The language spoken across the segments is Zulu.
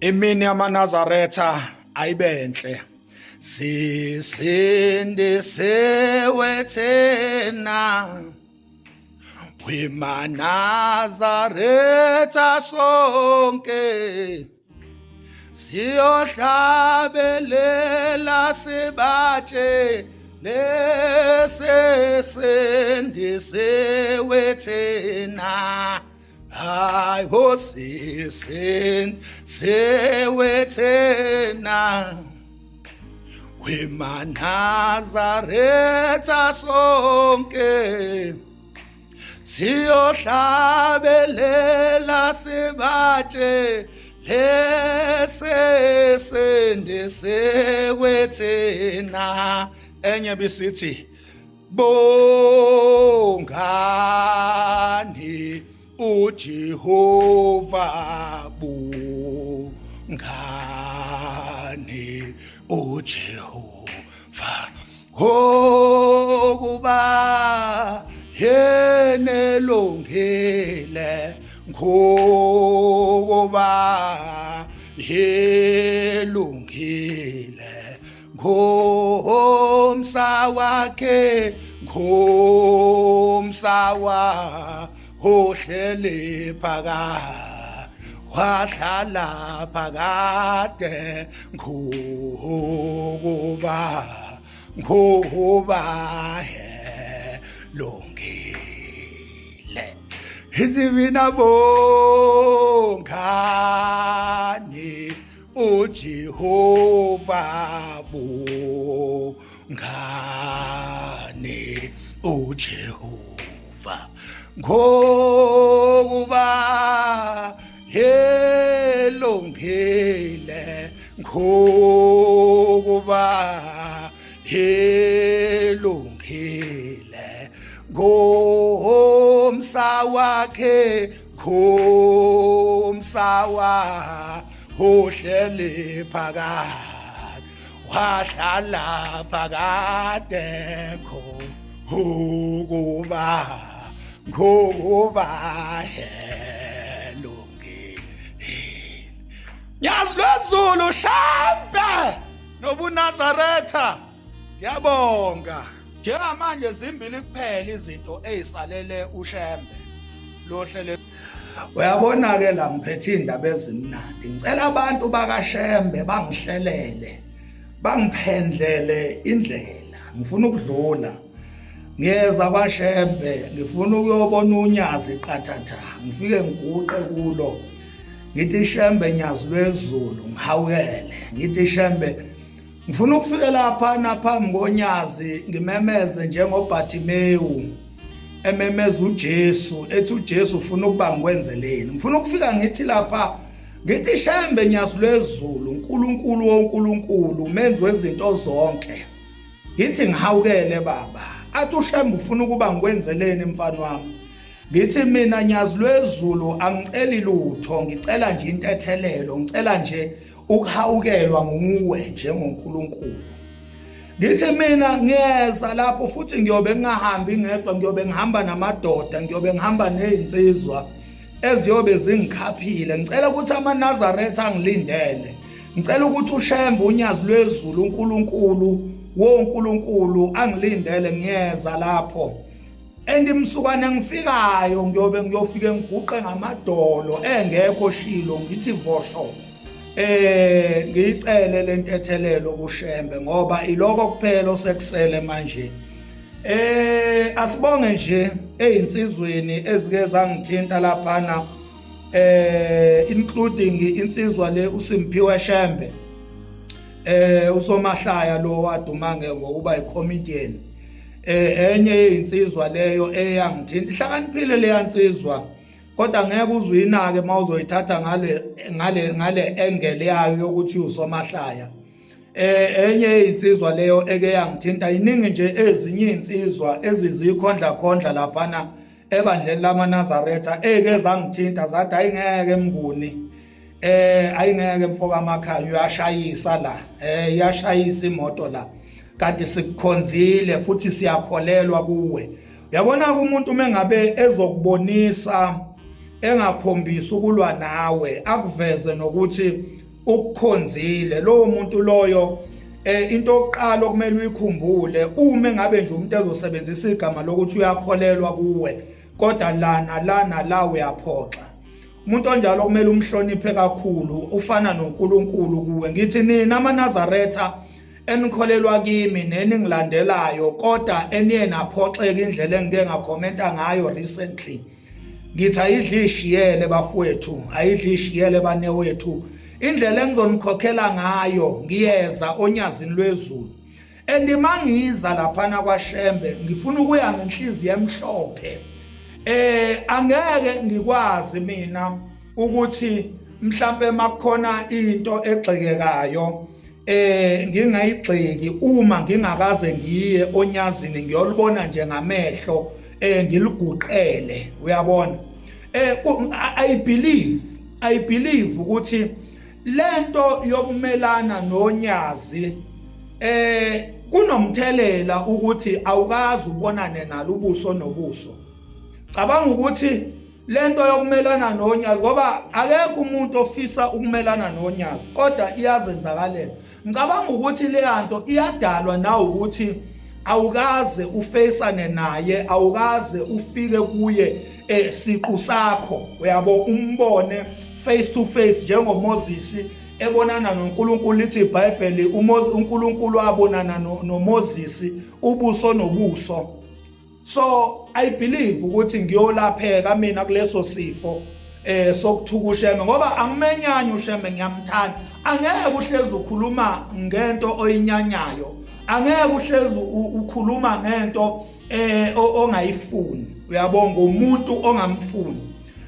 Imini yamaNazaretha ayibenhle sisindise wethena kwimaNazaretha sonke siyohlabelela sibatshe lesisindise wethena. Hayi hosisini sewethena kwimaNazaretha sonke siyohlabelela sibatshe lesisindise wethena. Enye bisithi bongani uJehova bongani uJehova ngokuba yena elungile ngokuba yelungile ngomsa wakhe ngomsa ohlele phakade wahlala phakade ngokuba lungile. Izimina bongani uJehova bongani uJehova ngokuba yelungile ngokuba yelungile ngomsa wakhe ngomsa ohlele phakade wahlala phakade ngokuba helungile. Yazi lwezulu shampe nobuNazaretha. Ngiyabonga. Njengamanje zimbili kuphela izinto ezisalele uShembe lohlele. Uyabona ke la ngiphethe indaba ezimnandi. Ngicela abantu bakaShembe bangihlelele, bangiphendlele indlela. Ngifuna ukudlula. Ngiyeza kwaShembe ngifuna ukuyobona uNyazi qathatha ngifike ngiguqe kulo ngithi Shembe Nyazi lwezulu ngihawukele ngithi Shembe ngifuna ukufika lapha naphambi koNyazi ngimemeze njengoBhatimeyu ememeza uJesu ethi uJesu ufuna ukuba ngikwenzeleni. Ngifuna ukufika ngithi lapha ngithi Shembe Nyazi lwezulu uNkulunkulu woNkulunkulu umenzi wezinto zonke ngithi ngihawukele baba. Athi uShembe ufuna ukuba ngikwenzeleni mfana wami. Ngithi mina Nyazi lwezulu angiceli lutho ngicela nje intethelelo ngicela nje ukuhawukelwa nguwe njengoNkulunkulu. Ngithi mina ngiyeza lapho futhi ngiyobe ngingahambi ngedwa ngiyobe ngihamba namadoda ngiyobe ngihamba nezinsizwa eziyobe zingikhaphile. Ngicela ukuthi amaNazaretha angilindele. Ngicela ukuthi uShembe uNyazi lwezulu uNkulunkulu woNkulunkulu angilindele ngiyeza lapho. Endimsukane ngifikayo ngiyobe ngiyofike ngiguqe ngamadolo engekho shilo ngithi vosho ngicele lentethelelo kuShembe ngoba iloko kuphela osekusele manje. Asibonge nje ezinsizweni ezike zangithinta laphana including insizwa le uSimphiwe Shembe uSomahlaya lo wadumange ngokuba icomedian. Enye yezinsizwa leyo eyangithinta ihlakaniphile leyansizwa kodwa ngeke uzuyinake mawuzoyithatha ngale angle yayo yokuthi uSomahlaya. Enye yezinsizwa leyo eke yangithinta iningi nje ezinye izinsizwa ezizikhondla laphana ebandleni lamaNazaretha eke zangithinta zathi ayingeke mnguni ayingeke mfoka amakhanya uyashayisa la iyashayisa imoto la kanti sikukhonzile futhi siyakholelwa kuwe. Uyabona umuntu mengabe ezokubonisa engakhombisa ukulwa nawe akuveze nokuthi ukukhonzile lo muntu loyo into oqala okumele uyikhumbule uma ngabe nje umuntu ezosebenzisa igama lokuthi uyakholelwa kuwe kodwa la uyaphoxa umuntu onjalo kumele umhloniphe kakhulu ufana noNkulunkulu kuwe ngithi nina amaNazaretha enikholelwa kimi neningilandelayo kodwa eniye naphoxeka indlela engike ngakhomenta ngayo recently ngithi ayidlishiyele bafowethu ayidlishiyele banewethu indlela engizonikhokhela ngayo ngiyeza onyazini lwezulu endimangiza laphana kwaShembe ngifuna ukuya ngenhliziyo emhlophe angeke ngikwazi mina ukuthi mhlambe makukhona into egxekekayo ngingayigxeki uma ngingakaze ngiye onyazini ngiyolibona nje ngamehlo ngiliguqele uyabona I believe ukuthi lento yokumelana nonyazi kunomthelela ukuthi awukazi ubonane nalo ubuso nobuso cabanga ukuthi lento yokumelana nonyazi ngoba akekho umuntu ofisa ukumelana nonyazi kodwa iyazenzakalela ngicabanga ukuthi le nto iyadalwa nawe ukuthi awukaze ufaceane naye awukaze ufike kuye siqu sakho uyabo umbone face to face njengoMoses ebonana noNkulunkulu lithi iBhayibheli uNkulunkulu wabonana noMoses ubuso nobuso so I believe ukuthi ngiyolapheka mina kuleso sifo sokuthuka uShembe ngoba angimenyanyi uShembe ngiyamthanda angeke uhlezi ukhuluma ngento oyinyanyayo angeke uhlezi ukhuluma ngento ongayifuni uyabonga umuntu ongamfuni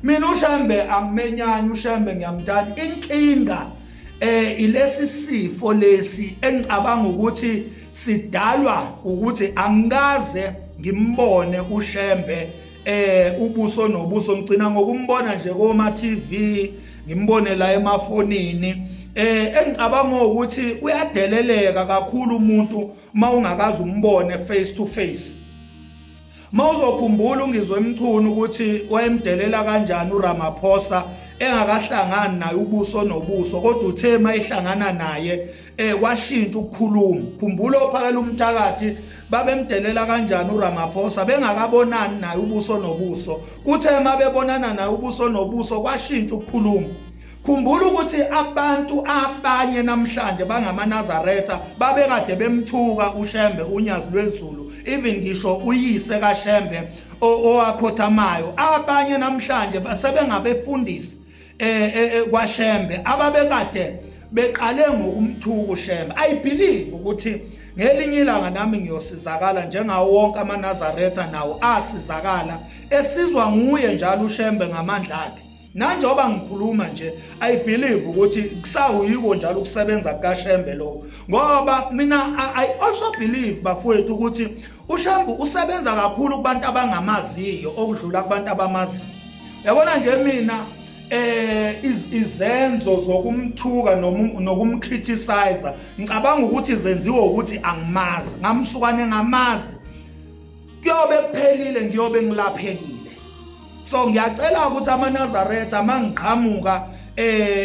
mina uShembe angimenyanyi uShembe ngiyamthanda inkinga ilesi sifo lesi engicabanga ukuthi sidalwa ukuthi angikaze ngimbone uShembe ubuso nobuso ngicina ngokumbona nje koma TV ngimbone la emafonini engicabanga ukuthi uyadeleleka kakhulu umuntu mawungakazi umbone face to face mawuzokhumbula ungizwe emchunu ukuthi wayemdelela kanjani uRamaphosa engakahlangani naye ubuso nobuso kodwa uthe mayihlangana naye kwashintsha ukukhuluma khumbula ophakela umthakathi babemdelela kanjani uRamaphosa bengakabonani naye ubuso nobuso kuthe mabebonana naye ubuso nobuso kwashintsha ukukhuluma khumbula ukuthi abantu abanye namhlanje bangamaNazaretha babekade bemthuka uShembe unyazi lwezulu even ngisho uyise kaShembe owakhothamayo abanye namhlanje basebengabefundisi kwaShembe ababekade beqale ngokumthuka uShembe I believe ukuthi ngelinye ilanga nami ngiyosizakala njengawo wonke amaNazaretha nawo asizakala esizwa nguye njalo uShembe ngamandla akhe nanjoba ngikhuluma nje I believe ukuthi kusawuyiko njalo ukusebenza kaShembe lo ngoba mina I also believe bafowethu ukuthi uShembe usebenza kakhulu kubantu abangamaziyo okudlula kubantu abamaziyo yabona nje mina izenzo zokumthuka nokumcriticize ngicabanga ukuthi zenziwe ukuthi angimazi ngamsukane ngamazi kuyobe kuphelile ngiyobe ngilaphekile so ngiyacela ukuthi amaNazaretha mangiqhamuka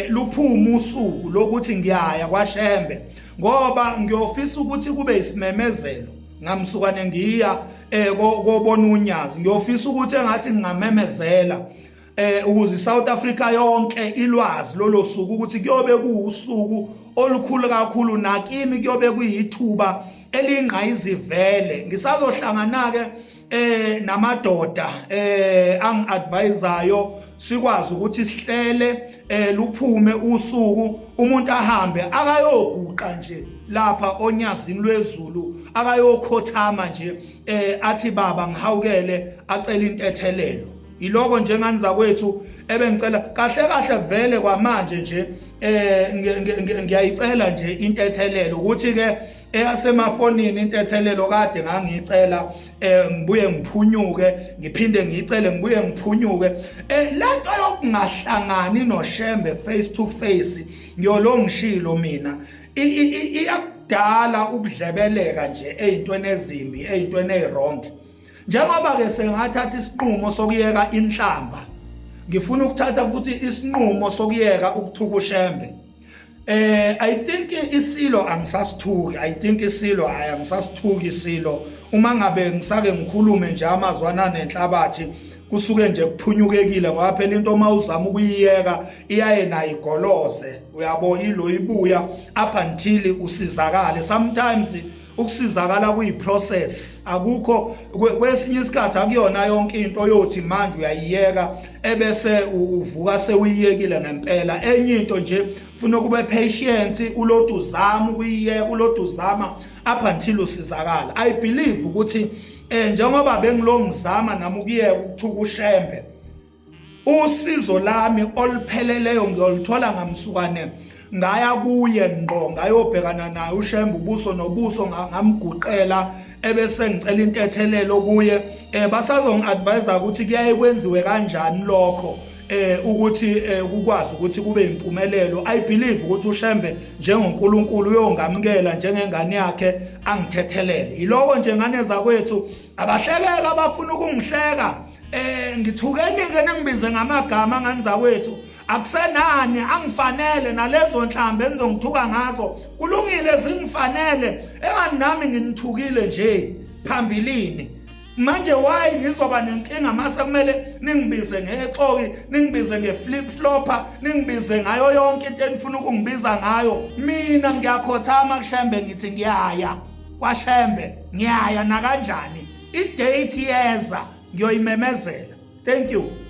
luphuma usuku lokuthi ngiyaya kwaShembe ngoba ngiyofisa ukuthi kube isimemezelo ngamsukane ngiya kobona unyazi ngiyofisa ukuthi engathi ngingamemezela ukuze South Africa yonke ilwazi lolo suku ukuthi kuyobe kuusuku olukhulu kakhulu nakimi kuyobe kuyithuba elingqayizivele ngisazohlangana ke namadoda angi-advisayo sikwazi ukuthi sihlele luphume usuku umuntu ahambe akayoguqa nje lapha onyazini lwezulu akayokhothama nje athi baba ngihawukele acela intethelelo iloko njenganiza kwethu ebengicela kahle vele kwamanje nje ngiyayicela nje intethelelo ukuthi ke eyasemafonini intethelelo kade ngangicela ngibuye ngiphunyuke ngiphinde ngicele ngibuye ngiphunyuke lento yokungahlangani noShembe face to face ngiyolongishilo mina iyakudala ukudlebeleka nje ezintweni ezimbi ezintweni ezirong njengoba ke sengathatha isinqumo sokuyeka inhlamba ngifuna ukuthatha futhi isinqumo sokuyeka ukuthuka uShembe I think isilo angisasithuki. I think isilo angisasithuki isilo. Uma ngabe ngisake ngikhulume nje amazwana nenhlabathi kusuke nje kuphunyukekile ngoba phela into uma uzama ukuyiyeka iyaye nayo igoloze. Uyabo ilo ibuya up until usizakale. Sometimes ukusizakala kuyiprocess. Akukho kwesinye isikhathi akuyona yonke into yothi manje uyayiyeka ebese uvuka sewuyiyekile ngempela. Enye into nje ufuna kube patient, ulotu uzama ukuyiyeka, ulotu uzama up until usizakala. I believe ukuthi njengoba bengilo ngizama nami ukuyeka ukuthuka ushembe, usizo lami olupheleleyo ngiyolithola ngamsukane ngaya kuye ngqo ngayobhekana naye ushembe ubuso nobuso ngamguqela ebese ngicela intethelelo kuye. Basazongi-advise ukuthi kuyaye kwenziwe kanjani lokho ukuthi ukwazi ukuthi kube impumelelo. I believe ukuthi ushembe njengoNkulunkulu uyongamukela njengengane yakhe angithethelele. Yiloko nje ngane zakwethu abahlekeka abafuna ukungihleka. Ngithukeni-ke nengibize ngamagama ngane zakwethu. Akusenani angifanele nalezo nhlambe engizongithuka ngazo kulungile zingifanele engani nami nginithukile nje phambilini. Manje why ngizoba nenkinga mase kumele ningibize ngexoki, ningibize ngeflip flopper, ningibize ngayo yonke into enifuna ukungibiza ngayo? Mina ngiyakhothama kushembe ngithi ngiyaya kwaShembe, ngiyaya na kanjani. I date yeza ngiyoyimemezela. Thank you.